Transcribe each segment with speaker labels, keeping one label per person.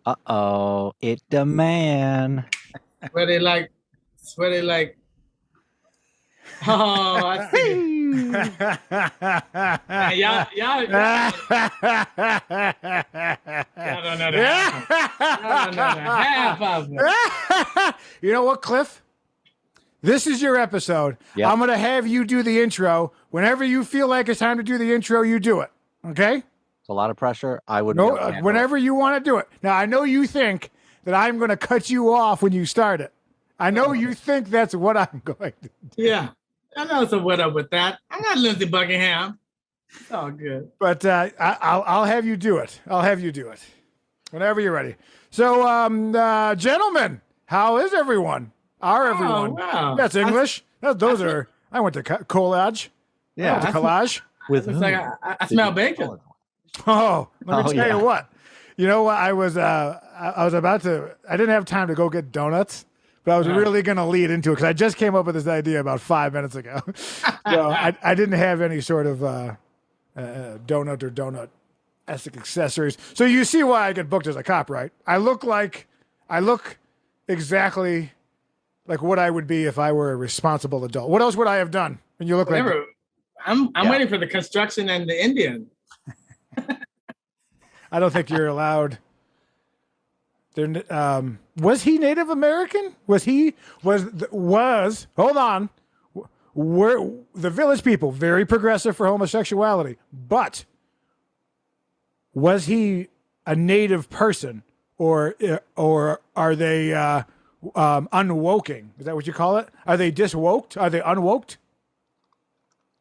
Speaker 1: Uh-oh, it the man.
Speaker 2: Sweaty like, sweaty like. Oh, I see. Man, y'all don't know the half of it. Y'all don't know the half of it.
Speaker 3: You know what, Cliff? This is your episode.
Speaker 1: Yep.
Speaker 3: I'm going to have you do the intro. Whenever you feel like it's time to do the intro, you do it. Okay?
Speaker 1: It's a lot of pressure. I would
Speaker 3: No, whenever you want to do it. Now, I know you think that I'm going to cut you off when you start it. I know you think that's what I'm going to do.
Speaker 2: Yeah. I know so what up with that. I'm not Lindsey Buckingham. It's all good.
Speaker 3: But I'll have you do it. I'll have you do it whenever you're ready. So, gentlemen, how is everyone? Everyone?
Speaker 2: Wow.
Speaker 3: That's English. I went to college.
Speaker 1: Yeah.
Speaker 3: I went to college.
Speaker 1: With
Speaker 2: It's like I smell bacon.
Speaker 3: Oh, let me tell
Speaker 1: yeah.
Speaker 3: you what. You know what? I was about to. I didn't have time to go get donuts, but I was really going to lead into it because I just came up with this idea about 5 minutes ago. So I didn't have any sort of donut or donut-esque accessories. So you see why I get booked as a cop, right? I look exactly like what I would be if I were a responsible adult. What else would I have done? And you look
Speaker 2: Whatever.
Speaker 3: like
Speaker 2: I'm waiting for the construction and the Indian.
Speaker 3: I don't think you're allowed. Was he Native American? Hold on. Were the Village People very progressive for homosexuality? But was he a native person, or are they unwoking? Is that what you call it? Are they diswoked? Are they unwoked?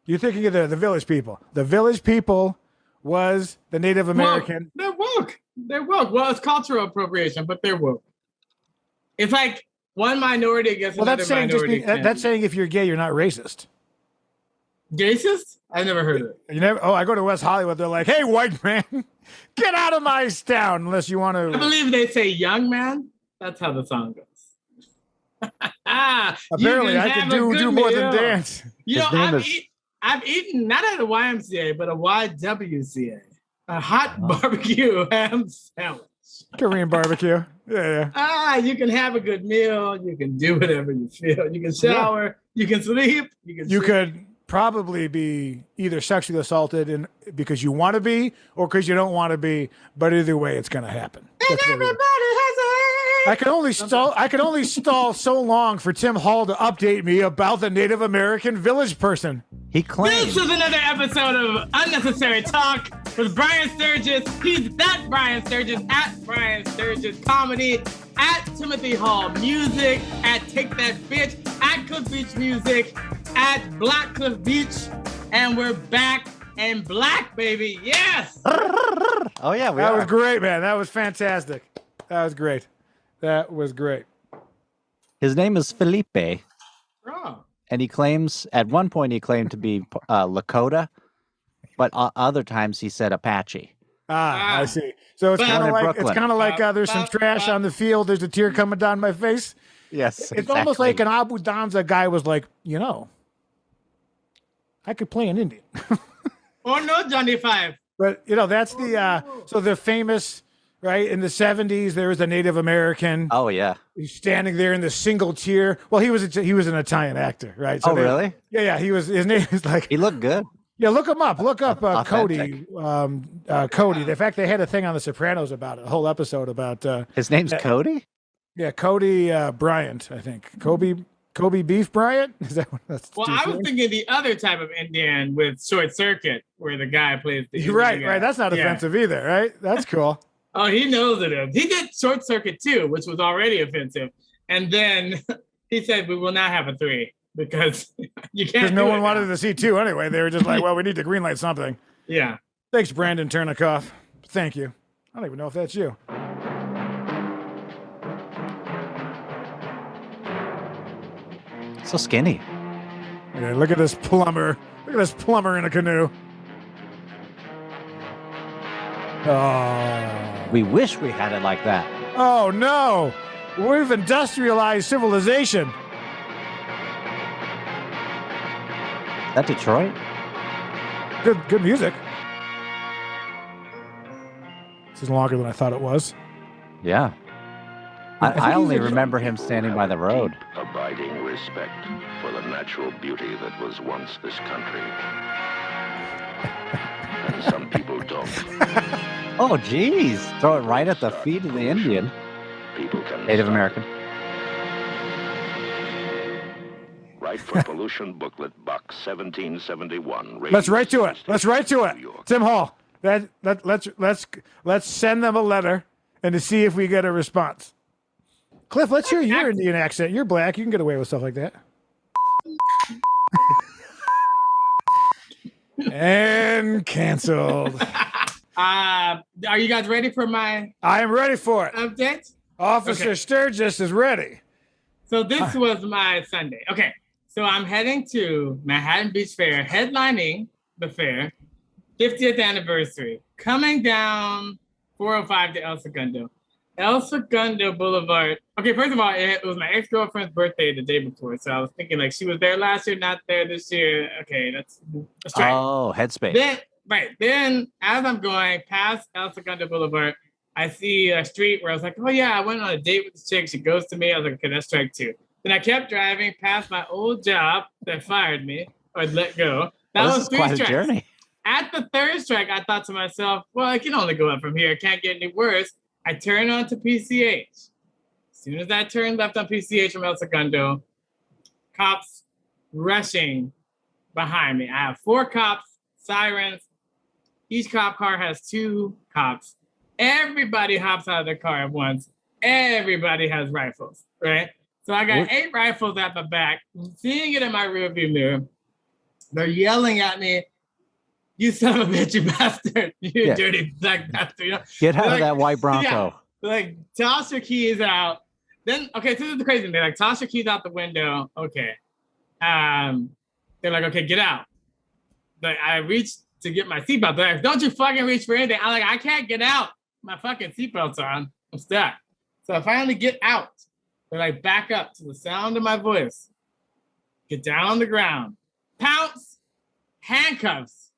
Speaker 3: You're thinking of the Village People. The Village People was the Native American.
Speaker 2: Well, they're woke. They're woke. Well, it's cultural appropriation, but they're woke. It's like one minority against another minority.
Speaker 3: That's saying if you're gay, you're not racist.
Speaker 2: Racist? I never heard of it.
Speaker 3: You never. Oh, I go to West Hollywood. They're like, "Hey, white man, get out of my town unless you want to."
Speaker 2: I believe they say "young man." That's how the song goes.
Speaker 3: Apparently, I can do more than dance.
Speaker 2: You know, I've eaten not at a YMCA, but a YWCA, a hot barbecue ham sandwich.
Speaker 3: Korean barbecue. Yeah.
Speaker 2: You can have a good meal. You can do whatever you feel. You can shower. You can sleep.
Speaker 3: You could probably be either sexually assaulted because you want to be or because you don't want to be. But either way, it's going to happen.
Speaker 2: And everybody has a
Speaker 3: I can only stall so long for Tim Hall to update me about the Native American village person.
Speaker 1: He claims.
Speaker 2: This is another episode of Unnecessary Talk with Brian Sturges. He's that Brian Sturges at Brian Sturges Comedy, at Timothy Hall Music, at Take That Bitch, at Cliff Beach Music, at Black Cliff Beach, and we're back in black, baby. Yes.
Speaker 1: Oh yeah,
Speaker 3: that was great, man. That was fantastic. That was great. That was great.
Speaker 1: His name is Felipe.
Speaker 2: Oh.
Speaker 1: And he claims, at one point, he claimed to be Lakota, but other times he said Apache.
Speaker 3: I see. So it's kind of like there's some trash on the field. There's a tear coming down my face.
Speaker 1: Yes,
Speaker 3: it's almost like an Abu Danza guy was like, I could play an Indian.
Speaker 2: Oh no, Johnny Five.
Speaker 3: But that's so the famous. Right in the 70s, there was a Native American.
Speaker 1: Oh yeah,
Speaker 3: he's standing there in the single tier. Well, he was an Italian actor, right? So
Speaker 1: really?
Speaker 3: Yeah. His name is like.
Speaker 1: He looked good.
Speaker 3: Yeah, look him up. Look up Cody. Cody. In fact, they had a thing on The Sopranos about it. A whole episode about.
Speaker 1: His name's Cody.
Speaker 3: Yeah, Cody Bryant. I think Kobe Beef Bryant. Is that what that's?
Speaker 2: Well, I was thinking the other type of Indian with Short Circuit, where the guy plays the.
Speaker 3: You're right. That's not offensive either, right? That's cool.
Speaker 2: Oh, he knows it is. He did Short Circuit too, which was already offensive. And then he said, we will not have a 3 because you can't. Because
Speaker 3: no one wanted to see 2 anyway. They were just like, well, we need to greenlight something.
Speaker 2: Yeah.
Speaker 3: Thanks, Brandon Turnikoff. Thank you. I don't even know if that's you.
Speaker 1: So skinny.
Speaker 3: Yeah, look at this plumber. Look at this plumber in a canoe. Oh.
Speaker 1: We wish we had it like that.
Speaker 3: Oh, no. We've industrialized civilization.
Speaker 1: That Detroit?
Speaker 3: Good music. This is longer than I thought it was.
Speaker 1: Yeah. I only remember him standing by the road.
Speaker 4: Abiding respect for the natural beauty that was once this country. And some people don't.
Speaker 1: Oh, geez. Throw it right at the feet of the Indian.
Speaker 4: People can
Speaker 1: Native
Speaker 4: stop
Speaker 1: American.
Speaker 4: it. Write for Pollution Booklet Box 1771.
Speaker 3: Let's write to it. Let's write to it.
Speaker 4: New York.
Speaker 3: Tim Hall. Let's send them a letter and to see if we get a response. Cliff, let's hear your Indian accent. You're black. You can get away with stuff like that. And canceled.
Speaker 2: Are you guys ready for my
Speaker 3: I am ready for it.
Speaker 2: update?
Speaker 3: Officer Sturges is ready.
Speaker 2: So this was my Sunday. Okay, so I'm heading to Manhattan Beach Fair, headlining the fair, 50th anniversary, coming down 405 to El Segundo. El Segundo Boulevard. Okay, first of all, it was my ex-girlfriend's birthday the day before, so I was thinking like she was there last year, not there this year. Okay, that's right.
Speaker 1: Oh, headspace.
Speaker 2: Then as I'm going past El Segundo Boulevard, I see a street where I was like, oh yeah, I went on a date with this chick. She goes to me. I was like, okay, that's strike two. Then I kept driving past my old job that fired me or let go. That
Speaker 1: This
Speaker 2: was
Speaker 1: is
Speaker 2: 3
Speaker 1: quite a
Speaker 2: strikes.
Speaker 1: journey.
Speaker 2: At the third strike, I thought to myself, well, I can only go up from here. It can't get any worse. I turned onto PCH. As soon as I turned left on PCH from El Segundo, cops rushing behind me. I have 4 cops, sirens. Each cop car has 2 cops. Everybody hops out of their car at once. Everybody has rifles, right? So I got 8 rifles at the back. I'm seeing it in my rearview mirror. They're yelling at me, you son of a bitch, you bastard. You dirty black bastard. You know?
Speaker 1: Get out
Speaker 2: They're
Speaker 1: of that white Bronco.
Speaker 2: Yeah, like, toss your keys out. Then, okay, so this is the crazy thing. They're like, toss your keys out the window. Okay. They're like, okay, get out. But I reached to get my seatbelt. They're like, don't you fucking reach for anything. I'm like, I can't get out. My fucking seatbelt's on. I'm stuck. So I finally get out. They're like, back up to the sound of my voice. Get down on the ground. Pounce. Handcuffs.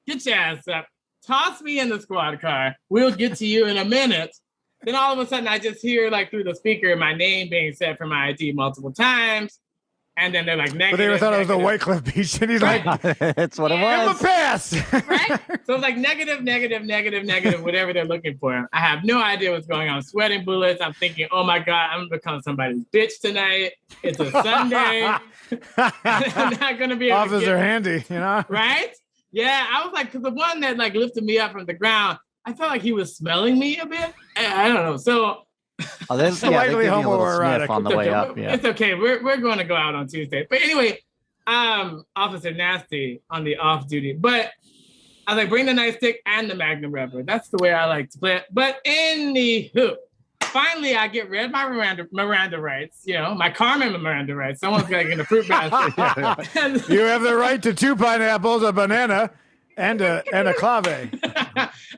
Speaker 2: Get your ass up. Toss me in the squad car. We'll get to you in a minute. Then all of a sudden, I just hear like through the speaker my name being said for my ID multiple times. And then they're like, negative.
Speaker 3: But they thought it was the
Speaker 2: negative.
Speaker 3: White Cliff Beach, and he's like,
Speaker 1: That's what it
Speaker 3: give him a
Speaker 1: was.
Speaker 3: pass.
Speaker 2: Right? So it's like negative, whatever they're looking for. I have no idea what's going on. I'm sweating bullets. I'm thinking, oh my God, I'm going to become somebody's bitch tonight. It's a Sunday. I'm not going to be able to
Speaker 3: Officer
Speaker 2: get,
Speaker 3: handy, you know?
Speaker 2: right? Yeah, I was like, because the one that like lifted me up from the ground, I felt like he was smelling me a bit. I don't know. So
Speaker 1: Oh, they give you a
Speaker 3: Slightly
Speaker 1: little
Speaker 3: homoerotic.
Speaker 1: sniff on the
Speaker 2: it's
Speaker 1: way
Speaker 2: okay.
Speaker 1: up. Yeah.
Speaker 2: It's okay. We're going to go out on Tuesday. But anyway, Officer Nasty on the off duty. But I was like, bring the nightstick and the Magnum rubber. That's the way I like to play it. But anywho, finally I get read my Miranda rights. You know, my Carmen Miranda rights. Someone's got to get a fruit basket. And-
Speaker 3: You have the right to 2 pineapples, a banana, and a clave.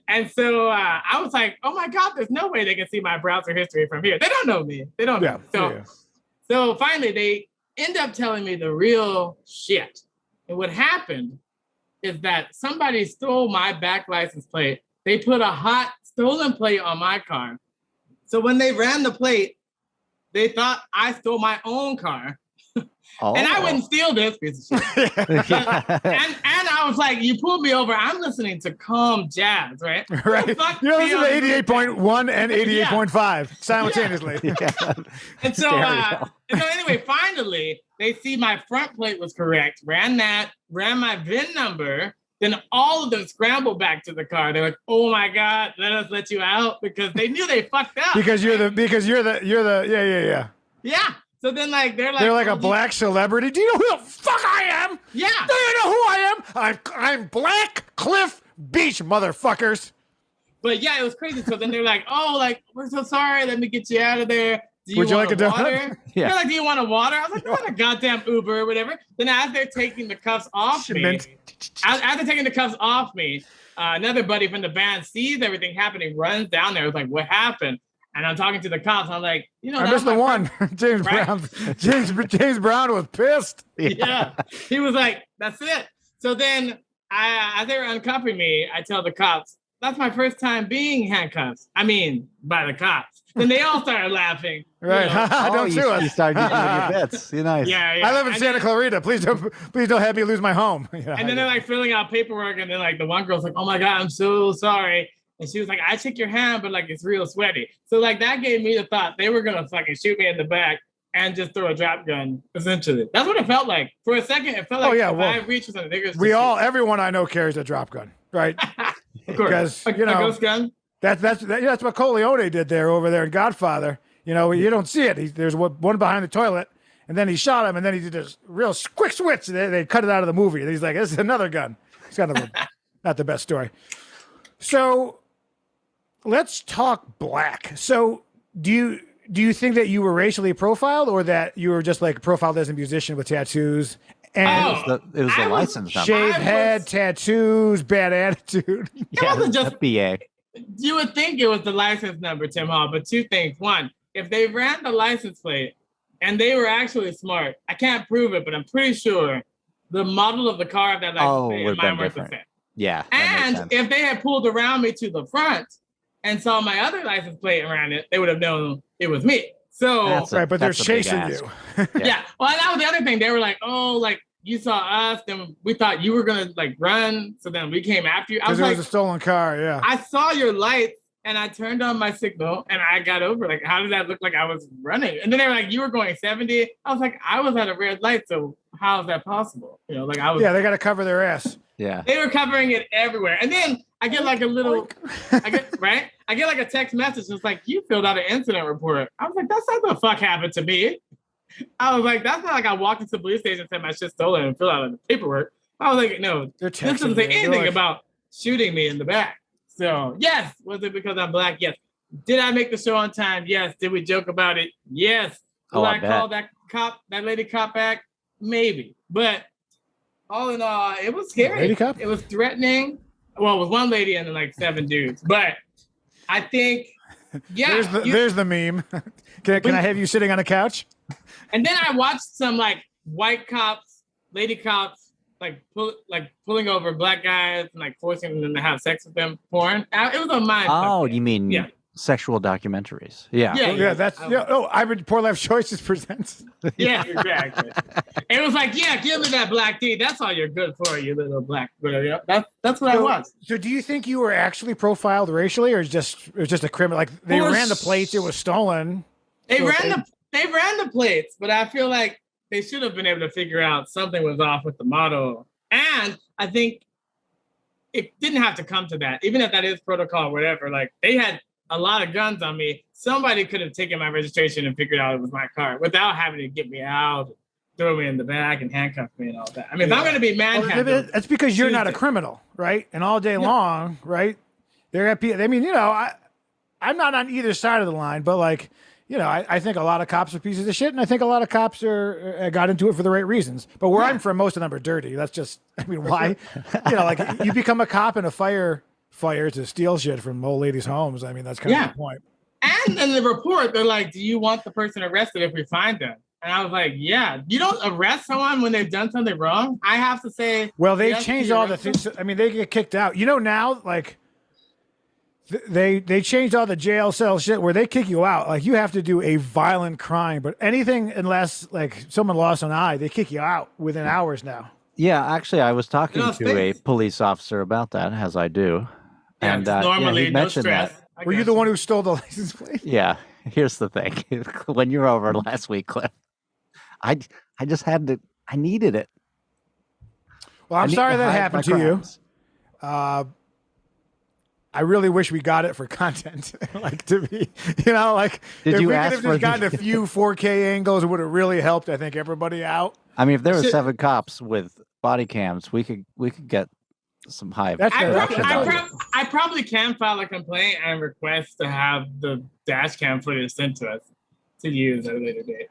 Speaker 2: And so I was like, oh my God, there's no way they can see my browser history from here. They don't know me. They don't know. So finally they end up telling me the real shit. And what happened is that somebody stole my back license plate. They put a hot stolen plate on my car. So when they ran the plate, they thought I stole my own car.
Speaker 1: Oh.
Speaker 2: And I wouldn't steal this piece of shit. and I was like, you pulled me over. I'm listening to calm jazz, right?
Speaker 3: Right.
Speaker 2: Fuck
Speaker 3: You know,
Speaker 2: me
Speaker 3: listen
Speaker 2: on
Speaker 3: to
Speaker 2: the-
Speaker 3: 88.1 and 88.5 simultaneously.
Speaker 2: And so, anyway, finally, they see my front plate was correct, ran my VIN number. Then all of them scrambled back to the car. They're like, "Oh my God, let us let you out," because they knew they fucked up.
Speaker 3: Because you're the
Speaker 2: Yeah. So then, like, they're
Speaker 3: like
Speaker 2: "Oh,
Speaker 3: a black celebrity. Do you know who the fuck I am?
Speaker 2: Yeah.
Speaker 3: Do you know who I am? I'm Black Cliff Beach, motherfuckers.
Speaker 2: But yeah, it was crazy. So then they're like, "Oh, like, we're so sorry. Let me get you out of there. Do
Speaker 3: Would you
Speaker 2: want
Speaker 3: like a donut?"
Speaker 2: water?"
Speaker 1: Yeah.
Speaker 2: They're like, "Do you want a water?" I was like, "Not a goddamn Uber or whatever." Then as they're taking the cuffs off me, as they're taking the cuffs off me, another buddy from the band sees everything happening, runs down there. Was like, "What happened?" And I'm talking to the cops. I'm like, "You know,
Speaker 3: I
Speaker 2: that
Speaker 3: missed
Speaker 2: was
Speaker 3: the
Speaker 2: my
Speaker 3: one. James
Speaker 2: Right?
Speaker 3: Brown. James Brown was pissed.
Speaker 2: Yeah. He was like, that's it. So then as they were uncuffing me, I tell the cops, that's my first time being handcuffed. I mean, by the cops. Then they all started laughing.
Speaker 3: Right. Don't sue
Speaker 1: you
Speaker 3: us.
Speaker 1: started using your bits. You're nice.
Speaker 2: Yeah.
Speaker 3: I live in Santa Clarita. Please don't have me lose my home.
Speaker 2: And then they're like filling out paperwork, and then like the one girl's like, "Oh my God, I'm so sorry." And she was like, "I took your hand, but like it's real sweaty." So like that gave me the thought they were gonna fucking shoot me in the back and just throw a drop gun. Essentially, that's what it felt like. For a second, it felt like I reached for something.
Speaker 3: Everyone I know carries a drop gun, right?
Speaker 2: Of course,
Speaker 3: Because you know,
Speaker 2: a ghost gun.
Speaker 3: That's what Corleone did over there in Godfather. You know, you don't see it. There's one behind the toilet, and then he shot him, and then he did this real quick switch. They cut it out of the movie. And he's like, "This is another gun." It's kind of not the best story. So let's talk black. So do you think that you were racially profiled, or that you were just like profiled as a musician with tattoos? And
Speaker 1: it was the license number.
Speaker 3: Shaved head, tattoos, bad attitude.
Speaker 2: It wasn't just
Speaker 1: BA.
Speaker 2: You would think it was the license number, Tim Hall, but two things. One, if they ran the license plate and they were actually smart, I can't prove it, but I'm pretty sure the model of the car of that license plate and mine weren't the same.
Speaker 1: Yeah.
Speaker 2: And if they had pulled around me to the front and saw my other license plate around it, they would have known it was me. So
Speaker 3: right, but they're chasing you.
Speaker 2: Yeah. Well, that was the other thing. They were like, "Oh, like you saw us, then we thought you were gonna like run, so then we came after you." I was like,
Speaker 3: "It was a stolen car." Yeah.
Speaker 2: I saw your lights and I turned on my signal and I got over. Like, how did that look like I was running? And then they were like, "You were going 70." I was like, "I was at a red light, so how is that possible?" You know, like I was.
Speaker 3: Yeah, they got to cover their ass.
Speaker 1: Yeah.
Speaker 2: They were covering it everywhere, and then I get like a little, I get like a text message. It's like, "You filled out an incident report." I was like, "That's not the fuck happened to me." I was like, "That's not like I walked into the police station and said my shit stolen and filled out the paperwork." I was like, "No, this doesn't say anything about shooting me in the back." So yes, was it because I'm black? Yes. Did I make the show on time? Yes. Did we joke about it? Yes. Will I call that lady cop back? Maybe. But all in all, it was scary.
Speaker 3: Lady cop?
Speaker 2: It was threatening. Well, it was one lady and then like 7 dudes. But I think, yeah.
Speaker 3: There's the meme. Can I have you sitting on a couch?
Speaker 2: And then I watched some like white cops, lady cops, pulling over black guys and like forcing them to have sex with them. Porn. It was on mine.
Speaker 1: Oh, you mean sexual documentaries? Yeah.
Speaker 3: I would Poor Life Choices presents.
Speaker 2: Yeah, exactly. It was like, yeah, give me that black tea. That's all you're good for, you little black. That's what I was.
Speaker 3: So, do you think you were actually profiled racially, or it was just a criminal? Like they ran the plates, it was stolen.
Speaker 2: They ran the plates, but I feel like they should have been able to figure out something was off with the model. And I think it didn't have to come to that, even if that is protocol or whatever. Like they had a lot of guns on me. Somebody could have taken my registration and figured out it was my car without having to get me out, throw me in the back, and handcuff me and all that. I mean, if I'm going to be manhandled,
Speaker 3: that's because you're not a criminal, right? And all day long, right? They're at. I mean, I'm not on either side of the line, but like, I think a lot of cops are pieces of shit, and I think a lot of cops got into it for the right reasons. But where I'm from, most of them are dirty. That's just, I mean, why? Like you become a cop in a fire to steal shit from old ladies' homes. I mean, that's kind of the point.
Speaker 2: And in the report, they're like, "Do you want the person arrested if we find them?" And I was like, "Yeah." You don't arrest someone when they've done something wrong. I have to say,
Speaker 3: well, they've changed all the things. I mean, they get kicked out. Now, like they changed all the jail cell shit where they kick you out. Like you have to do a violent crime, but anything unless like someone lost an eye, they kick you out within hours now.
Speaker 1: Yeah, actually, I was talking to a police officer about that, as I do.
Speaker 2: Yeah, and normally
Speaker 1: he
Speaker 2: no
Speaker 1: mentioned
Speaker 2: stress.
Speaker 1: that.
Speaker 3: Were you the one who stole the license plate?
Speaker 1: Yeah. Here's the thing. When you were over last week, Cliff, I just had to. I needed it.
Speaker 3: Well, I'm sorry that happened to you. I really wish we got it for content. Like to be, like
Speaker 1: Did
Speaker 3: if
Speaker 1: you
Speaker 3: we
Speaker 1: ask
Speaker 3: could have just gotten a few 4K angles, it would have really helped. I think everybody out.
Speaker 1: I mean, if there were 7 cops with body cams, we could get some high production value.
Speaker 2: I probably can file a complaint and request to have the dash cam footage sent to us to use at a later date.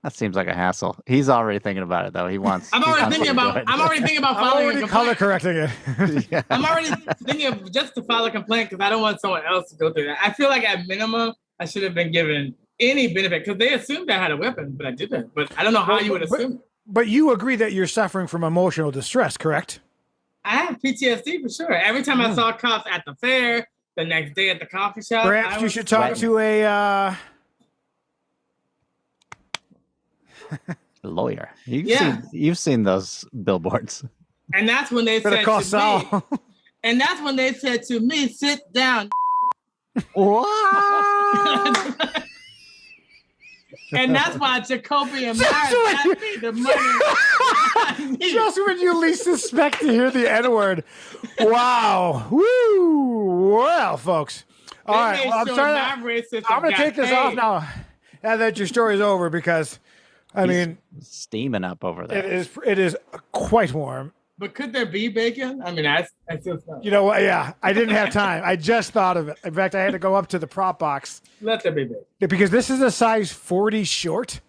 Speaker 1: That seems like a hassle. He's already thinking about it, though. I'm already thinking about
Speaker 2: filing a complaint.
Speaker 3: Color correcting it.
Speaker 1: Yeah.
Speaker 2: I'm already thinking of just to file a complaint because I don't want someone else to go through that. I feel like at minimum, I should have been given any benefit because they assumed I had a weapon, but I didn't. But I don't know how you would assume.
Speaker 3: But you agree that you're suffering from emotional distress, correct?
Speaker 2: I have PTSD for sure. Every time I saw cops at the fair, the next day at the coffee shop.
Speaker 3: Perhaps you should talk to a
Speaker 1: lawyer.
Speaker 2: Yeah.
Speaker 1: You've seen those billboards.
Speaker 2: And that's when they
Speaker 3: better
Speaker 2: said
Speaker 3: call
Speaker 2: to
Speaker 3: Sal.
Speaker 2: me. And that's when they said to me, sit down.
Speaker 1: What?
Speaker 2: And that's why Jacoby and Myers got me the money. I need.
Speaker 3: Just when you least suspect to hear the N-word. Wow. Woo. Well, folks. All right.
Speaker 2: They
Speaker 3: Well,
Speaker 2: made sure my racism
Speaker 3: I'm going to
Speaker 2: got
Speaker 3: take this
Speaker 2: paid.
Speaker 3: off now. Now that your story's over, because I mean,
Speaker 1: Steaming up over there.
Speaker 3: it is quite warm.
Speaker 2: But could there be bacon? I mean, I still smell it.
Speaker 3: You know what? Yeah, I didn't have time. I just thought of it. In fact, I had to go up to the prop box
Speaker 2: Let there be bacon.
Speaker 3: because this is a size 40 short,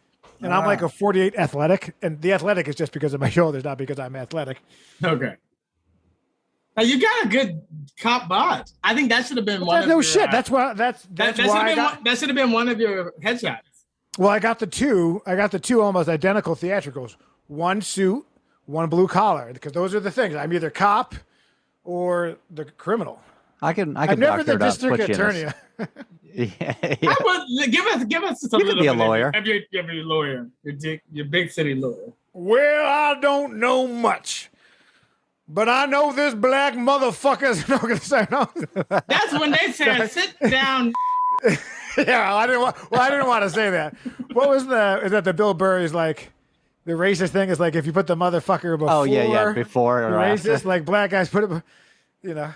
Speaker 3: and I'm like a 48 athletic, and the athletic is just because of my shoulders, not because I'm athletic.
Speaker 2: Okay. Now you got a good cop bod. I think that should have been one of
Speaker 3: No
Speaker 2: your,
Speaker 3: shit. That's why. That's
Speaker 2: that
Speaker 3: why
Speaker 2: should
Speaker 3: I
Speaker 2: have
Speaker 3: got.
Speaker 2: that should have been one of your headshots.
Speaker 3: Well, I got the two almost identical theatricals. One suit, one blue collar, because those are the things. I'm either cop or the criminal.
Speaker 1: I can
Speaker 3: I'm never
Speaker 1: doctor
Speaker 3: the
Speaker 1: it up,
Speaker 3: district
Speaker 1: put you in a-
Speaker 3: attorney.
Speaker 1: Yeah.
Speaker 2: I would give us just a
Speaker 1: You could
Speaker 2: little
Speaker 1: be a
Speaker 2: bit
Speaker 1: lawyer.
Speaker 2: of your lawyer, your big city lawyer.
Speaker 3: Well, I don't know much, but I know this black motherfucker's not gonna say no.
Speaker 2: That's when they said sit down.
Speaker 3: Yeah, I didn't want to say that. What was is that the Bill Burr is like the racist thing is like if you put the motherfucker before.
Speaker 1: Oh yeah, before
Speaker 3: the
Speaker 1: or
Speaker 3: racist,
Speaker 1: after.
Speaker 3: like black guys put it, you know,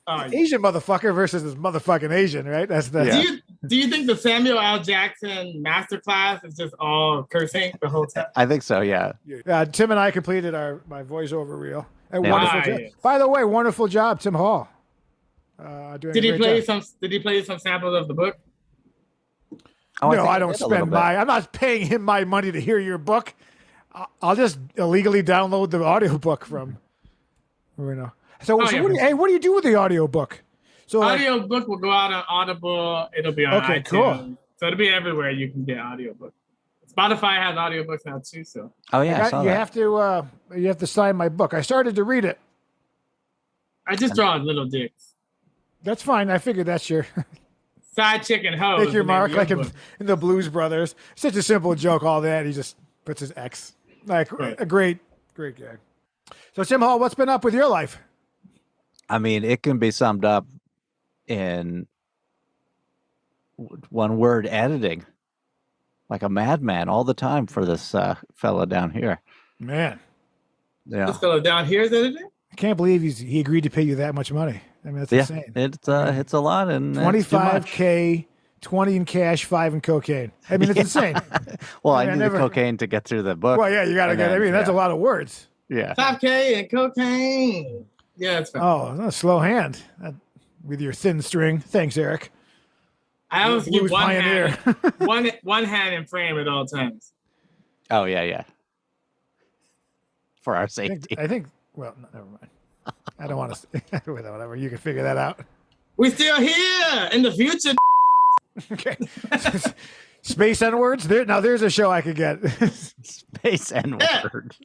Speaker 3: Asian motherfucker versus this motherfucking Asian, right? That's the.
Speaker 1: Yeah.
Speaker 2: Do you think the Samuel L. Jackson masterclass is just all cursing the whole time?
Speaker 1: I think so. Yeah.
Speaker 3: Tim and I completed my voiceover reel. And
Speaker 1: Yeah.
Speaker 3: wonderful job.
Speaker 2: Nice.
Speaker 3: By the way, wonderful job, Tim Hall. Doing
Speaker 2: Did
Speaker 3: a
Speaker 2: he
Speaker 3: great
Speaker 2: play
Speaker 3: job.
Speaker 2: Did he play some samples of the book?
Speaker 1: Oh,
Speaker 3: No,
Speaker 1: think
Speaker 3: I don't
Speaker 1: did a little
Speaker 3: spend
Speaker 1: bit.
Speaker 3: I'm not paying him my money to hear your book. I'll just illegally download the audiobook from. You know. So,
Speaker 2: Oh,
Speaker 3: so
Speaker 2: yeah,
Speaker 3: what, what do you do with the audiobook? So like,
Speaker 2: Audio book will go out on Audible. It'll be on
Speaker 3: Okay,
Speaker 2: iTunes.
Speaker 3: cool.
Speaker 2: So it'll be everywhere you can get audiobook. Spotify has audiobooks now too. So
Speaker 1: Oh yeah, I saw
Speaker 3: you
Speaker 1: that.
Speaker 3: have to sign my book. I started to read it.
Speaker 2: I just draw little dicks.
Speaker 3: That's fine. I figured that's your
Speaker 2: Side chick and hoe.
Speaker 3: take
Speaker 2: is
Speaker 3: your
Speaker 2: the name
Speaker 3: mark,
Speaker 2: of
Speaker 3: like
Speaker 2: your
Speaker 3: in,
Speaker 2: book.
Speaker 3: in the Blues Brothers. Such a simple joke. All that he just puts his X. Like
Speaker 2: Right.
Speaker 3: a great gag. So Tim Hall, what's been up with your life?
Speaker 1: I mean, it can be summed up in one word: editing. Like a madman all the time for this fella down here.
Speaker 3: Man,
Speaker 1: Yeah,
Speaker 2: This fellow down here is editing.
Speaker 3: I can't believe he agreed to pay you that much money. I mean, that's
Speaker 1: yeah,
Speaker 3: insane.
Speaker 1: it's a lot, and it's too much.
Speaker 3: $25K, 20 in cash, 5 in cocaine. I mean, it's insane.
Speaker 1: Well,
Speaker 3: I
Speaker 1: I
Speaker 3: mean, I
Speaker 1: need
Speaker 3: never-
Speaker 1: the cocaine to get through the book.
Speaker 3: Well, yeah, you got to
Speaker 1: And
Speaker 3: get. I
Speaker 1: then,
Speaker 3: mean, that's
Speaker 1: yeah.
Speaker 3: a lot of words.
Speaker 1: Yeah,
Speaker 2: 5K and cocaine. Yeah, that's fine.
Speaker 3: Oh, that's a slow hand with your thin string. Thanks, Eric.
Speaker 2: I always
Speaker 3: Blues
Speaker 2: keep one
Speaker 3: pioneer.
Speaker 2: hand, one hand in frame at all times.
Speaker 1: Oh yeah. For our
Speaker 3: I
Speaker 1: safety.
Speaker 3: think. Well, no, never mind. I don't want to. Whatever. You can figure that out.
Speaker 2: We still here in the future.
Speaker 3: Okay. Space N words. There's a show I could get.
Speaker 1: Space N
Speaker 2: Yeah.
Speaker 1: word.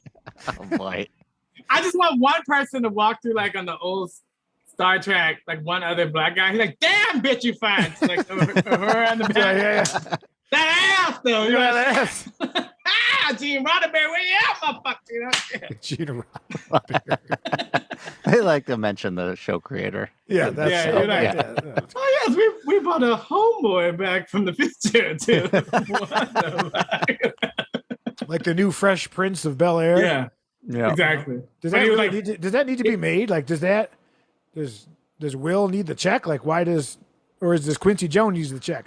Speaker 1: Oh boy.
Speaker 2: I just want one person to walk through like on the old Star Trek, like one other black guy. He's like, "Damn, bitch, you fine." It's like her on the back.
Speaker 3: Yeah.
Speaker 2: That ass though.
Speaker 3: You know that ass.
Speaker 2: Gene Roddenberry, where you at, motherfucker? You know?
Speaker 3: Gina
Speaker 1: I like to mention the show creator.
Speaker 3: Yeah, that's
Speaker 2: Yeah,
Speaker 3: so,
Speaker 2: you're right.
Speaker 3: yeah.
Speaker 2: Oh yes, we brought a homeboy back from the future too. What the fuck?
Speaker 3: Like the new Fresh Prince of Bel Air.
Speaker 2: Yeah,
Speaker 1: Yeah.
Speaker 2: exactly.
Speaker 3: Does
Speaker 2: But
Speaker 3: that
Speaker 2: he was
Speaker 3: really
Speaker 2: like,
Speaker 3: does that need to be made? Like, does Will need the check? Like, or does Quincy Jones use the check?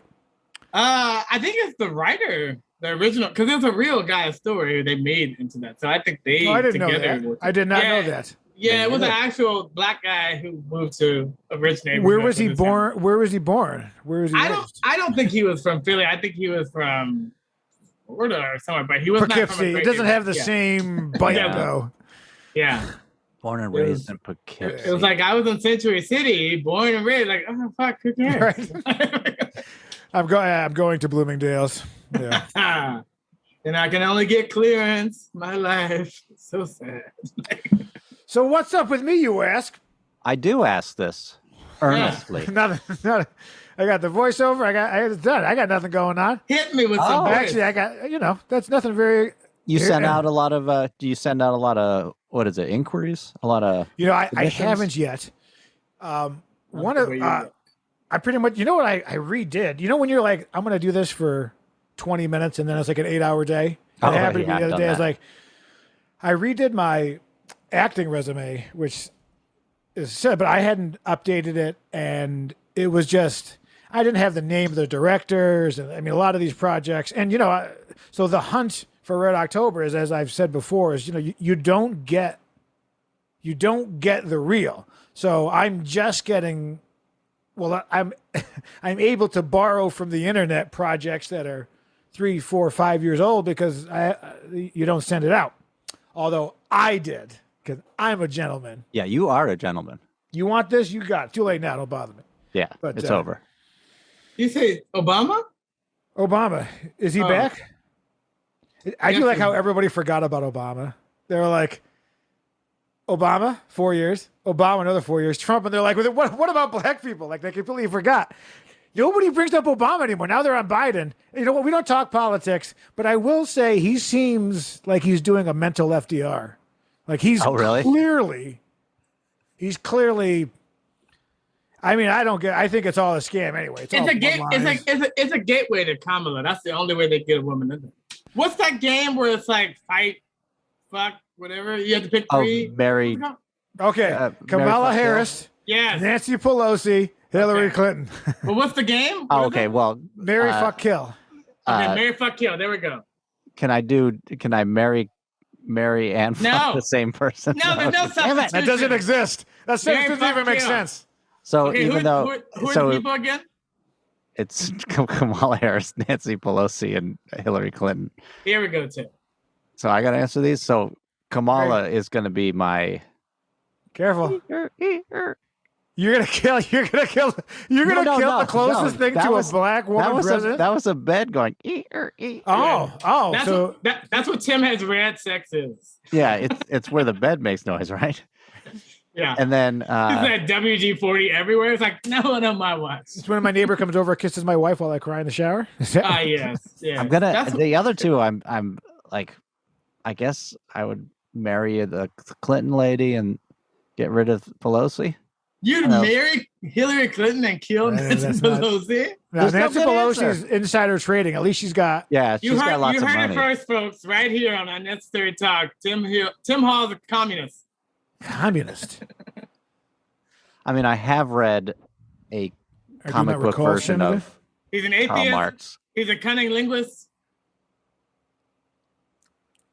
Speaker 2: I think it's the writer, the original, because it's a real guy's story they made into that. So I think they
Speaker 3: Oh, I didn't know
Speaker 2: together.
Speaker 3: that.
Speaker 2: worked-
Speaker 3: I did not
Speaker 2: Yeah.
Speaker 3: know that.
Speaker 2: Yeah, it was an
Speaker 1: neither.
Speaker 2: actual black guy who moved to a rich neighborhood.
Speaker 3: Where was he
Speaker 2: with his family.
Speaker 3: born? Where was he born? Where was he raised?
Speaker 2: I don't think he was from Philly. I think he was from Florida or somewhere, but he was not from a
Speaker 3: Poughkeepsie. It
Speaker 2: great
Speaker 3: doesn't have the
Speaker 2: neighborhood.
Speaker 3: same bite
Speaker 2: Yeah.
Speaker 3: though.
Speaker 2: Yeah.
Speaker 1: Born and
Speaker 2: It was-
Speaker 1: raised in Poughkeepsie.
Speaker 2: It was like I was in Century City, born and raised. Like, oh fuck, who cares?
Speaker 3: I'm going to Bloomingdale's. Yeah.
Speaker 2: And I can only get clearance. My life is so sad.
Speaker 3: So what's up with me, you ask?
Speaker 1: I do ask this earnestly.
Speaker 3: Nothing. I got the voiceover. I got nothing going on.
Speaker 2: Hit me with some.
Speaker 3: Actually, I got that's nothing very.
Speaker 1: You send out a lot of. Do you send out a lot of what is it? Inquiries? A lot of.
Speaker 3: I haven't yet. One of I pretty much. You know what I redid? You know when you're like, I'm going to do this for 20 minutes, and then it's like an 8-hour day. It happened to me the other day. I was like, I redid my acting resume, which is said, but I hadn't updated it, and it was just I didn't have the name of the directors, and I mean a lot of these projects, and so the hunt for Red October is, as I've said before, is you don't get the real. So I'm just getting, I'm able to borrow from the internet projects that are 3, 4, 5 years old because you don't send it out. Although I did, because I'm a gentleman.
Speaker 1: Yeah, you are a gentleman.
Speaker 3: You want this? You got it. Too late now. Don't bother me.
Speaker 1: Yeah,
Speaker 3: but
Speaker 1: it's over.
Speaker 2: You say Obama?
Speaker 3: Obama. Is he back? I do like how everybody forgot about Obama. They were like, Obama, 4 years. Obama, another 4 years. Trump, and they're like, what about black people? Like, they completely forgot. Nobody brings up Obama anymore. Now they're on Biden. You know what? We don't talk politics, but I will say he seems like he's doing a mental FDR. Like he's clearly. I mean, I think it's all a scam anyway.
Speaker 2: It's a gateway to Kamala. That's the only way they get a woman in there. What's that game where it's like fight, fuck, whatever? You have to pick three.
Speaker 1: Mary.
Speaker 3: Okay, Kamala Harris.
Speaker 2: Yes.
Speaker 3: Nancy Pelosi. Hillary Clinton.
Speaker 2: Well, what's the game?
Speaker 1: Okay, well,
Speaker 3: marry, fuck, kill.
Speaker 2: Okay, marry, fuck, kill. There we go.
Speaker 1: Can I marry and fuck the same person?
Speaker 2: No, there's no substitution.
Speaker 3: That doesn't exist. That doesn't even make sense.
Speaker 1: So
Speaker 2: okay,
Speaker 1: even though
Speaker 2: who are the people again?
Speaker 1: It's Kamala Harris, Nancy Pelosi, and Hillary Clinton.
Speaker 2: Here we go, Tim.
Speaker 1: So I got to answer these. So Kamala is going to be my.
Speaker 3: Careful. You're gonna kill the closest thing to a black woman president.
Speaker 1: That was a bed going.
Speaker 2: That's what Tim has read sex is.
Speaker 1: Yeah, it's where the bed makes noise, right?
Speaker 2: Yeah.
Speaker 1: And then
Speaker 2: is that WG-40 everywhere? It's like no one on my watch.
Speaker 3: It's when my neighbor comes over, kisses my wife while I cry in the shower.
Speaker 2: Yes. Yeah.
Speaker 1: I'm gonna the other two. I'm like, I guess I would marry the Clinton lady and get rid of Pelosi.
Speaker 2: You'd marry Hillary Clinton and kill Nancy Pelosi?
Speaker 3: No, Nancy Pelosi's insider trading. At least she's got.
Speaker 1: Yeah, she's got lots of money.
Speaker 2: You heard it first, folks, right here on Unnecessary Talk. Tim Hall's a communist.
Speaker 3: Communist.
Speaker 1: I mean, I have read a comic book version of.
Speaker 2: He's an atheist.
Speaker 1: Karl Marx.
Speaker 2: He's a cunning linguist.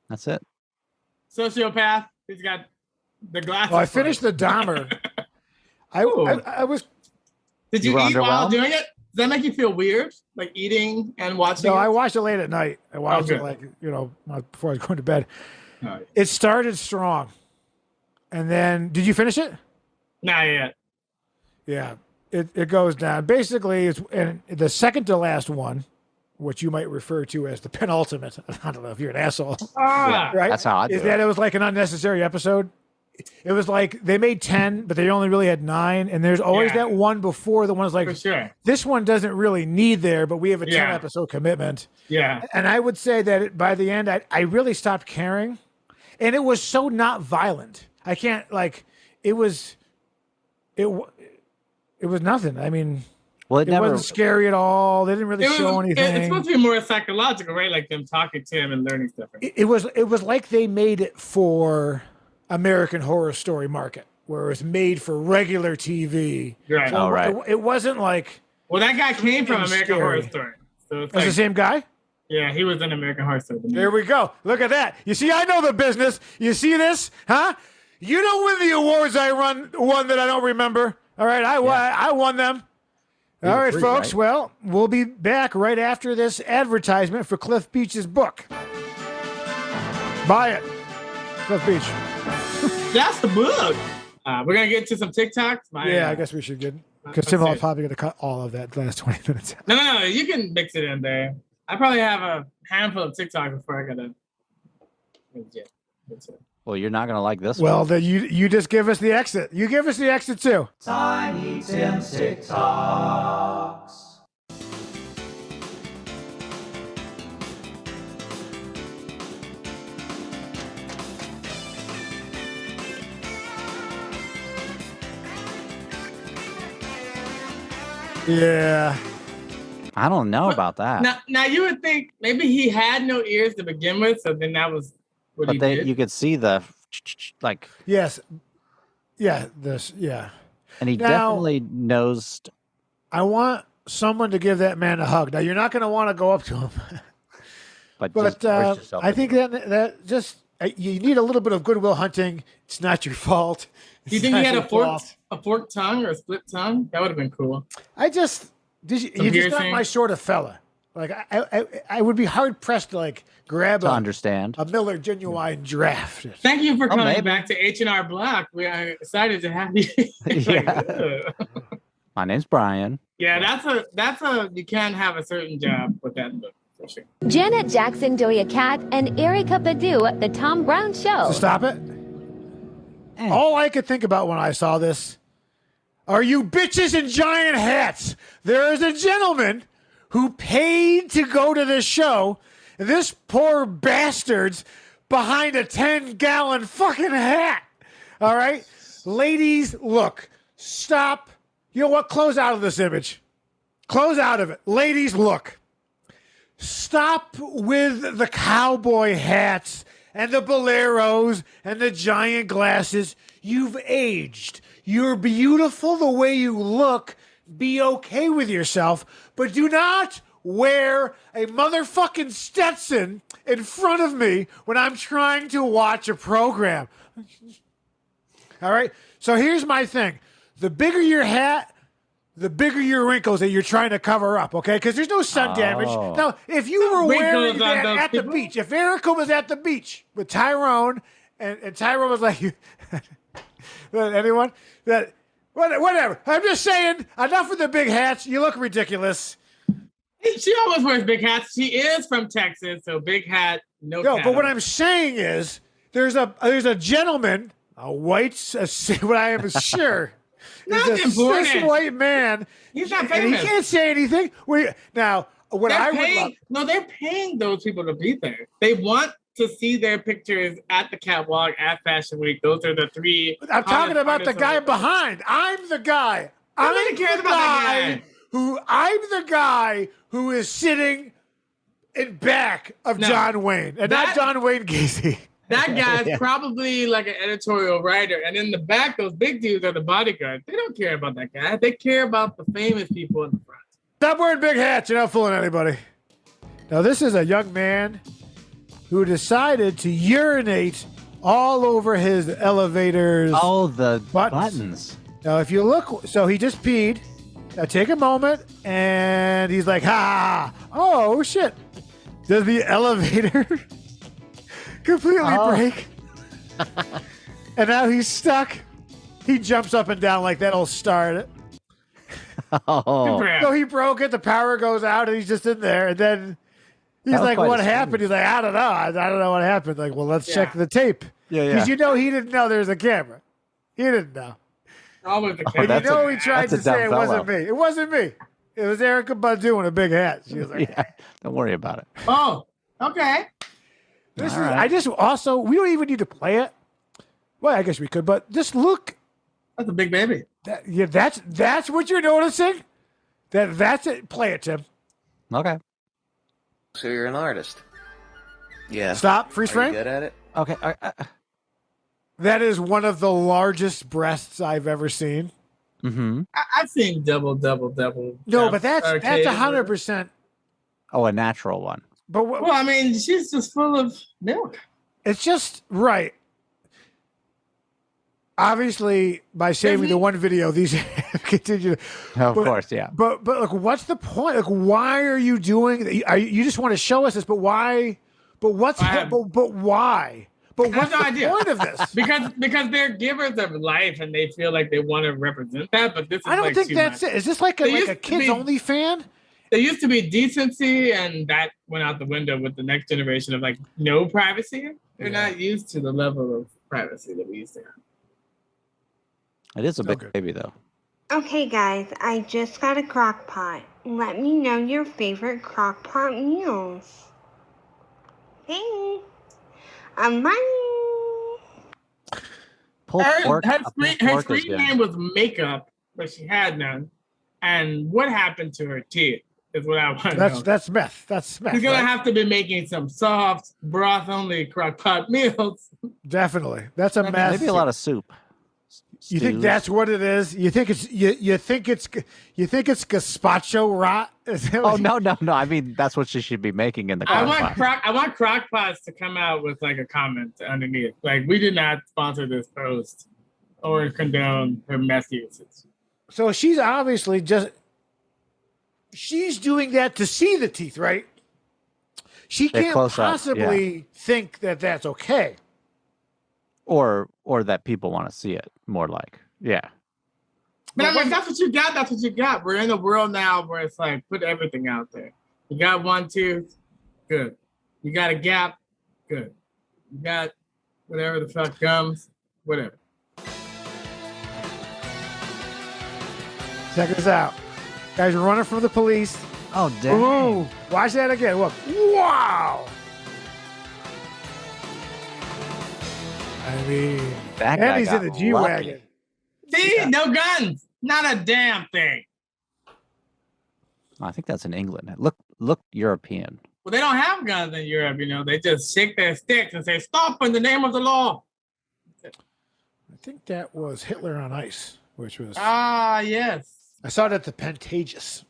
Speaker 1: That's it.
Speaker 2: Sociopath. He's got the glasses.
Speaker 3: Well, I finished the Dahmer. I was.
Speaker 2: Did you eat while doing it? Does that make you feel weird, like eating and watching?
Speaker 3: No, I watched it late at night. I watched it before I was going to bed.
Speaker 2: Right.
Speaker 3: It started strong, and then did you finish it?
Speaker 2: Not yet.
Speaker 3: Yeah, it goes down. Basically, it's the second to last one, which you might refer to as the penultimate. I don't know if you're an asshole.
Speaker 2: Right?
Speaker 1: That's how I do it.
Speaker 3: That it was like an unnecessary episode. It was like they made 10, but they only really had 9. And there's always that one before the one's like,
Speaker 2: for sure.
Speaker 3: This one doesn't really need there, but we have a 10 episode commitment.
Speaker 2: Yeah.
Speaker 3: And I would say that by the end, I really stopped caring. And it was so not violent. I can't it was nothing. I mean, it wasn't scary at all. They didn't really show anything.
Speaker 2: It's supposed to be more psychological, right? Like them talking to him and learning stuff.
Speaker 3: It was like they made it for American Horror Story market, where it was made for regular TV.
Speaker 2: Right.
Speaker 3: So
Speaker 1: right.
Speaker 3: It wasn't like.
Speaker 2: Well, that guy came from American Horror Story. So it's
Speaker 3: the same guy?
Speaker 2: Yeah, he was in American Horror Story.
Speaker 3: There we go. Look at that. You see, I know the business. You see this? Huh? You don't win the awards I won that I don't remember. All right, I won them. All right, folks. Right? Well, we'll be back right after this advertisement for Cliff Beach's book. Buy it. Cliff Beach.
Speaker 2: That's the book. We're going to get to some TikToks.
Speaker 3: I guess we should get, because Tim Hall's probably going to cut all of that last 20 minutes.
Speaker 2: No. You can mix it in there. I probably have a handful of TikToks before I got to.
Speaker 1: Well, you're not gonna like this one.
Speaker 3: Well, then you just give us the exit. You give us the exit too.
Speaker 1: Tiny Tim's TikToks.
Speaker 3: Yeah.
Speaker 1: I don't know about that.
Speaker 2: Now you would think maybe he had no ears to begin with, so then that was what he did.
Speaker 1: You could see the like.
Speaker 3: Yes. Yeah. Yeah.
Speaker 1: And he definitely knows.
Speaker 3: I want someone to give that man a hug. Now you're not going to want to go up to him,
Speaker 1: but
Speaker 3: I think that just you need a little bit of goodwill hunting. It's not your fault.
Speaker 2: Do you think he had a forked tongue or a split tongue? That would have been cool.
Speaker 3: You're just not my sort of fella. Like I would be hard pressed to like grab
Speaker 1: understand
Speaker 3: a Miller Genuine Draft.
Speaker 2: Thank you for coming back to H&R Block. We are excited to have you.
Speaker 1: My name's Brian.
Speaker 2: Yeah, that's a you can't have a certain job with that look for sure.
Speaker 5: Janet Jackson, Doja Cat, and Erykah Badu, The Tom Brown Show.
Speaker 3: So stop it. All I could think about when I saw this are you bitches in giant hats. There is a gentleman who paid to go to this show, and this poor bastard's behind a 10-gallon fucking hat. All right? Ladies, look. Stop. You know what? Close out of this image. Close out of it. Ladies, look. Stop with the cowboy hats and the boleros and the giant glasses. You've aged. You're beautiful the way you look. Be okay with yourself, but do not wear a motherfucking Stetson in front of me when I'm trying to watch a program. All right? So here's my thing. The bigger your hat, the bigger your wrinkles that you're trying to cover up, okay? Because there's no sun damage. Now, if you were wearing that at the beach, if Erykah was at the beach with Tyrone, and Tyrone was like, anyone? Whatever. I'm just saying, enough with the big hats. You look ridiculous.
Speaker 2: She always wears big hats. She is from Texas, so big hat, no.
Speaker 3: But what I'm saying is, there's a gentleman, a white, what I am sure.
Speaker 2: Not
Speaker 3: He's a cis white man.
Speaker 2: He's not famous.
Speaker 3: And he can't say anything. They're
Speaker 2: paying those people to be there. They want to see their pictures at the catwalk at Fashion Week. Those are the three.
Speaker 3: I'm talking about the guy behind. I'm the guy. I'm the guy who is sitting in back of John Wayne, and not John Wayne Gacy.
Speaker 2: That guy's probably like an editorial writer. And in the back, those big dudes are the bodyguards. They don't care about that guy. They care about the famous people in the front.
Speaker 3: Stop wearing big hats. You're not fooling anybody. Now, this is a young man who decided to urinate all over his elevators.
Speaker 1: Oh, the buttons.
Speaker 3: Now, if you look, so he just peed. Now, take a moment, and he's like, ha, oh, shit. Does the elevator completely break? And now he's stuck. He jumps up and down like that'll start it. So he broke it. The power goes out, and he's just in there. And then he's like, what happened? He's like, I don't know. I don't know what happened. Like, well, let's check the tape. Because he didn't know there was a camera. He didn't know.
Speaker 2: Always the camera.
Speaker 3: And he tried to say it wasn't me. It wasn't me. It was Erykah Badu in a big hat. She was like,
Speaker 1: don't worry about it.
Speaker 2: Oh, okay.
Speaker 3: I just also, we don't even need to play it. Well, I guess we could, but just look.
Speaker 2: That's a big baby.
Speaker 3: That's what you're noticing? That's it. Play it, Tim.
Speaker 1: Okay.
Speaker 6: So you're an artist. Yeah.
Speaker 3: Stop. Freeze frame.
Speaker 6: Are you good at it?
Speaker 1: Okay.
Speaker 3: That is one of the largest breasts I've ever seen.
Speaker 1: Mm-hmm.
Speaker 2: I've seen double.
Speaker 3: No, but that's 100%.
Speaker 1: Oh, a natural one.
Speaker 3: But
Speaker 2: well, I mean, she's just full of milk.
Speaker 3: It's just right. Obviously, by saving the one video, these continue.
Speaker 1: Of course, yeah.
Speaker 3: But like, what's the point? Like, why are you doing? You just want to show us this, but why? But what's? But why? But what's the point of this?
Speaker 2: Because they're givers of life and they feel like they want to represent that. But this is
Speaker 3: I don't think that's it. Is this like a kids only fan?
Speaker 2: There used to be decency, and that went out the window with the next generation of like no privacy. They're not used to the level of privacy that we used to have.
Speaker 1: It is a big
Speaker 3: Okay.
Speaker 1: baby, though.
Speaker 7: Okay, guys, I just got a crock pot. Let me know your favorite crock pot meals. Hey, bye.
Speaker 1: Pulled pork.
Speaker 2: Her
Speaker 1: a pulled
Speaker 2: screen
Speaker 1: pork is good.
Speaker 2: name was Makeup, but she had none. And what happened to her teeth is what I want to know.
Speaker 3: That's meth. That's meth.
Speaker 2: She's gonna
Speaker 3: right?
Speaker 2: have to be making some soft broth only crock pot meals.
Speaker 3: Definitely. That's a
Speaker 2: Maybe
Speaker 3: meth.
Speaker 1: Maybe a lot of soup.
Speaker 3: You think
Speaker 1: Stews.
Speaker 3: that's what it is? You think it's you think it's gazpacho rot? Is that
Speaker 1: Oh
Speaker 3: what-
Speaker 1: no! I mean, that's what she should be making in the
Speaker 2: I
Speaker 1: crock
Speaker 2: want
Speaker 1: pot.
Speaker 2: I want crock pots to come out with like a comment underneath. Like, we did not sponsor this post or condone her meth usage.
Speaker 3: So she's obviously she's doing that to see the teeth, right? She
Speaker 1: They're
Speaker 3: can't
Speaker 1: close up,
Speaker 3: possibly think that that's okay.
Speaker 1: Or that people want to see it more like. Yeah.
Speaker 2: But I mean, if that's what you got, that's what you got. We're in a world now where it's like, put everything out there. You got one tooth, good. You got a gap, good. You got whatever the fuck gums, whatever.
Speaker 3: Check this out. Guys are running from the police.
Speaker 1: Oh damn.
Speaker 3: Ooh, watch that again. Look. Wow. I mean,
Speaker 1: That guy
Speaker 3: and he's
Speaker 1: got
Speaker 3: in a G-Wagon.
Speaker 2: See, no guns, not a damn thing.
Speaker 1: I think that's in England. Look European.
Speaker 2: Well, they don't have guns in Europe, you know. They just shake their sticks and say, "Stop in the name of the law."
Speaker 3: I think that was Hitler on Ice, which was
Speaker 2: Ah, yes.
Speaker 3: I saw it at the Pantages.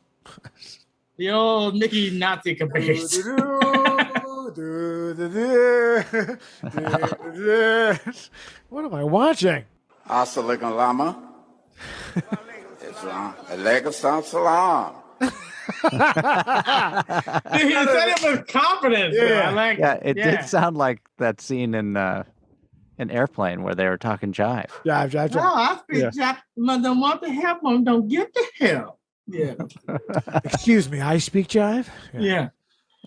Speaker 2: The old Mickey Nazi caboose.
Speaker 3: What am I watching?
Speaker 8: Assalamualaikum lama. Islam. Alaikum salam.
Speaker 2: He said it with confidence.
Speaker 3: Yeah.
Speaker 2: Yeah. I like
Speaker 1: Yeah, it did sound like that scene in an airplane where they were talking jive.
Speaker 3: Jive.
Speaker 2: No, I speak
Speaker 3: Yeah.
Speaker 2: Jack. But don't want to help them. Don't get the help. Yeah.
Speaker 3: Excuse me, I speak jive.
Speaker 2: Yeah.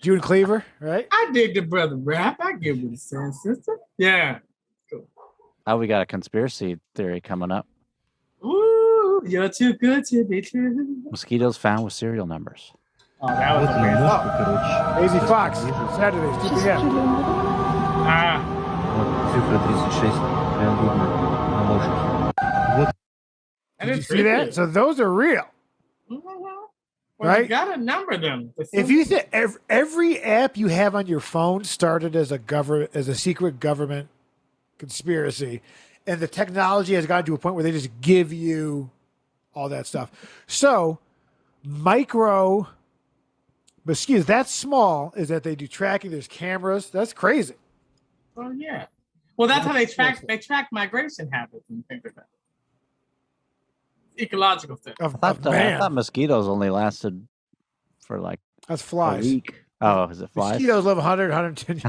Speaker 3: June Cleaver, right?
Speaker 2: I dig the brother rap. I give it a sense, sister. Yeah.
Speaker 1: Oh, we got a conspiracy theory coming up.
Speaker 2: Ooh, you're too good to be true.
Speaker 1: Mosquitoes found with serial numbers.
Speaker 2: Oh, that was amazing.
Speaker 3: Daisy Fox, Saturdays, 2 p.m.
Speaker 2: Ah,
Speaker 9: Цифра 36 прям видно на ложке. Вот
Speaker 2: and
Speaker 3: Did you
Speaker 2: it's
Speaker 3: see that?
Speaker 2: creepy.
Speaker 3: So those are real.
Speaker 2: Well,
Speaker 3: Right?
Speaker 2: you gotta number them.
Speaker 3: If you think every app you have on your phone started as a secret government conspiracy, and the technology has gotten to a point where they just give you all that stuff. So micro mosquitoes, that's small, is that they do tracking, there's cameras. That's crazy.
Speaker 2: Oh yeah. Well, that's how they track migration habits and things like that. Ecological stuff.
Speaker 3: Of
Speaker 1: I thought
Speaker 3: man.
Speaker 1: mosquitoes only lasted for like
Speaker 3: That's
Speaker 1: a
Speaker 3: flies.
Speaker 1: week. Oh, is it flies?
Speaker 3: Mosquitoes live 100, 110 years.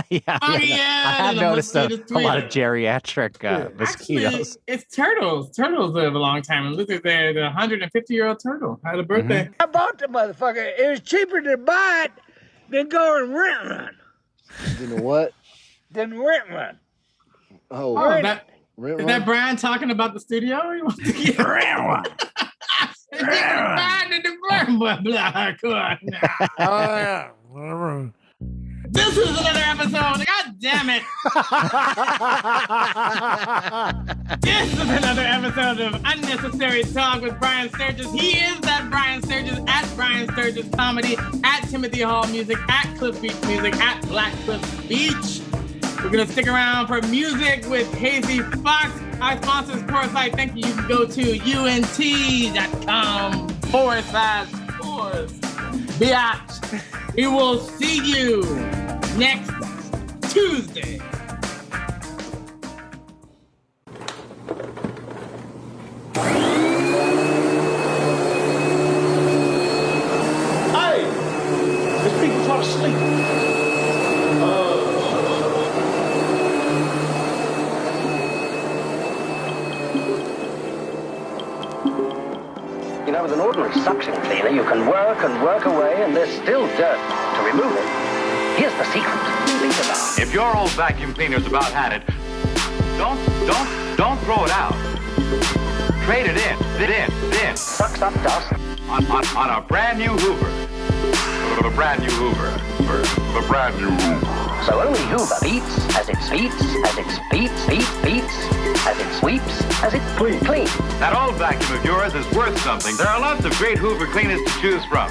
Speaker 1: yeah,
Speaker 2: Oh,
Speaker 1: yeah.
Speaker 2: yeah,
Speaker 1: I have
Speaker 2: the
Speaker 1: noticed a
Speaker 2: mosquitoes
Speaker 1: lot of
Speaker 2: tweet.
Speaker 1: geriatric mosquitoes.
Speaker 2: Actually, it's turtles. Turtles live a long time. And look at the 150-year-old turtle had a birthday.
Speaker 10: I bought the motherfucker. It was cheaper to buy it than go and rent one.
Speaker 9: you know what?
Speaker 10: Than rent one.
Speaker 9: Oh,
Speaker 2: Oh, that,
Speaker 9: rent
Speaker 2: is
Speaker 9: one?
Speaker 2: that Brian talking about the studio? He wants to get
Speaker 10: Rent one.
Speaker 2: Brian in the burn, blah, blah. Come on now.
Speaker 3: Oh, yeah. Whatever.
Speaker 2: This is another episode. God damn it. This is another episode of Unnecessary Talk with Brian Sturges. He is that Brian Sturges at Brian Sturges Comedy, at Timothy Hall Music, at Cliff Beach Music, at Black Cliff Beach. We're going to stick around for music with Hazy Fox. Our sponsors, Foresight. Thank you. You can go to unt.com/course. Biatch. We will see you next Tuesday.
Speaker 10: Hey, there's people trying to sleep.
Speaker 11: You know, with an ordinary suction cleaner, you can work and work away, and there's still dirt to remove it. Here's the secret. Think about it.
Speaker 12: If your old vacuum cleaner's about had it, Don't throw it out. Trade it in.
Speaker 11: Sucks up dust.
Speaker 12: On a brand new Hoover. A brand new Hoover. A brand new Hoover.
Speaker 11: So only Hoover beats as it speeds, as it beats, as it sweeps, as it cleans.
Speaker 12: That old vacuum of yours is worth something. There are lots of great Hoover cleaners to choose from.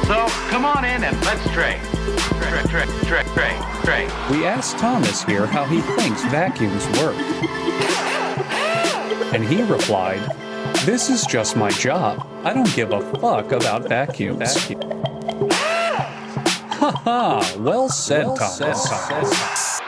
Speaker 12: So come on in and let's trade. Trade.
Speaker 13: We asked Thomas here how he thinks vacuums work. And he replied, "This is just my job. I don't give a fuck about vacuums." Haha, well said, Thomas.